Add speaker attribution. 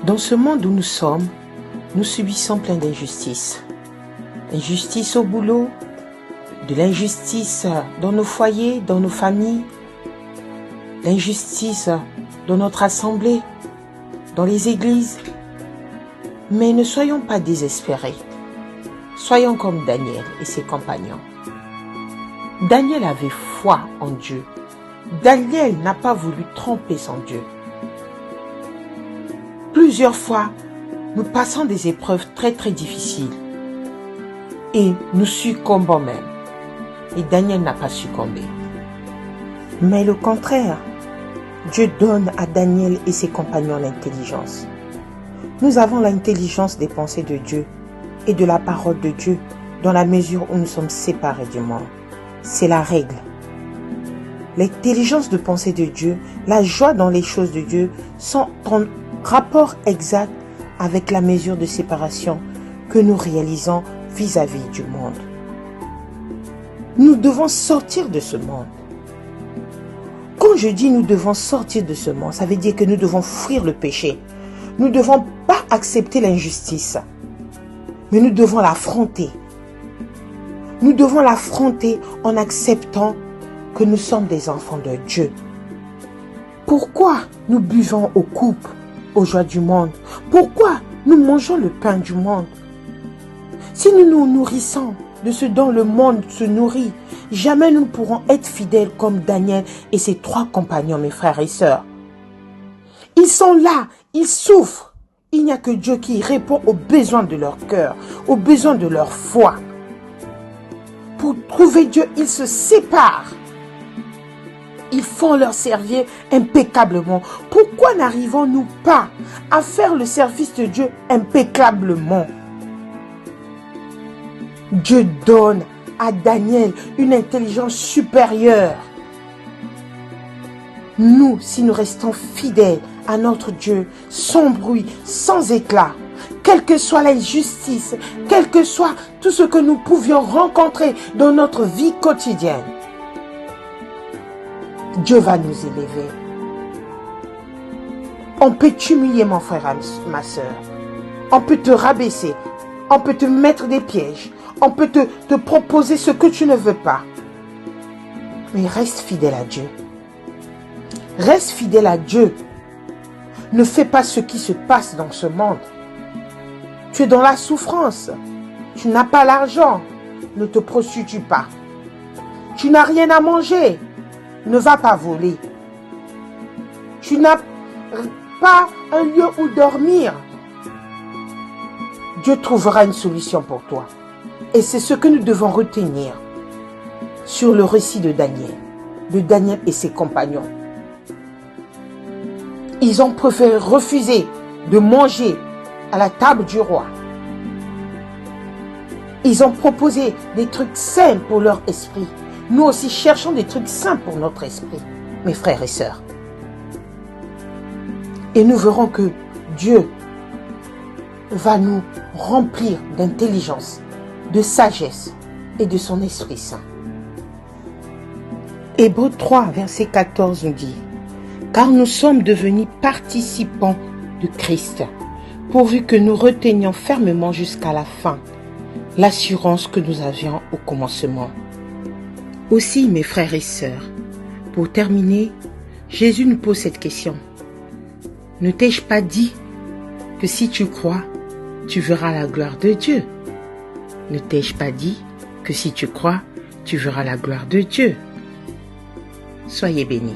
Speaker 1: Dans ce monde où nous sommes, nous subissons plein d'injustices. Injustice au boulot, de l'injustice dans nos foyers, dans nos familles, l'injustice dans notre assemblée, dans les églises. Mais ne soyons pas désespérés. Soyons comme Daniel et ses compagnons. Daniel avait foi en Dieu. Daniel n'a pas voulu tromper son Dieu. Plusieurs fois, nous passons des épreuves très difficiles et nous succombons même. Et Daniel n'a pas succombé. Mais le contraire, Dieu donne à Daniel et ses compagnons l'intelligence. Nous avons l'intelligence des pensées de Dieu et de la parole de Dieu dans la mesure où nous sommes séparés du monde. C'est la règle. L'intelligence de pensée de Dieu, la joie dans les choses de Dieu sont en rapport exact avec la mesure de séparation que nous réalisons vis-à-vis du monde. Nous devons sortir de ce monde. Quand je dis nous devons sortir de ce monde, ça veut dire que nous devons fuir le péché. Nous ne devons pas accepter l'injustice, mais nous devons l'affronter. Nous devons l'affronter en acceptant que nous sommes des enfants de Dieu. Pourquoi nous buvons aux coupes, aux joies du monde? Pourquoi nous mangeons le pain du monde? Si nous nous nourrissons de ce dont le monde se nourrit, jamais nous ne pourrons être fidèles comme Daniel et ses 3 compagnons, mes frères et sœurs. Ils sont là, ils souffrent. Il n'y a que Dieu qui répond aux besoins de leur cœur, aux besoins de leur foi. Pour trouver Dieu, ils se séparent. Ils font leur servir impeccablement. Pourquoi n'arrivons-nous pas à faire le service de Dieu impeccablement? Dieu donne à Daniel une intelligence supérieure. Nous, si nous restons fidèles à notre Dieu, sans bruit, sans éclat, quelle que soit l'injustice, quel que soit tout ce que nous pouvions rencontrer dans notre vie quotidienne, Dieu va nous élever. On peut t'humilier, mon frère, ma soeur. On peut te rabaisser. On peut te mettre des pièges. On peut te proposer ce que tu ne veux pas. Mais reste fidèle à Dieu. Reste fidèle à Dieu. Ne fais pas ce qui se passe dans ce monde. Tu es dans la souffrance. Tu n'as pas l'argent. Ne te prostitue pas. Tu n'as rien à manger. Ne va pas voler. Tu n'as pas un lieu où dormir. Dieu trouvera une solution pour toi. Et c'est ce que nous devons retenir sur le récit de Daniel et ses compagnons. Ils ont préféré refuser de manger à la table du roi. Ils ont proposé des trucs sains pour leur esprit. Nous aussi cherchons des trucs sains pour notre esprit, mes frères et sœurs. Et nous verrons que Dieu va nous remplir d'intelligence, de sagesse et de son Esprit Saint. Hébreux 3, verset 14 nous dit: car nous sommes devenus participants de Christ, pourvu que nous retenions fermement jusqu'à la fin l'assurance que nous avions au commencement. Aussi, mes frères et sœurs, pour terminer, Jésus nous pose cette question. Ne t'ai-je pas dit que si tu crois, tu verras la gloire de Dieu? Ne t'ai-je pas dit que si tu crois, tu verras la gloire de Dieu? Soyez bénis.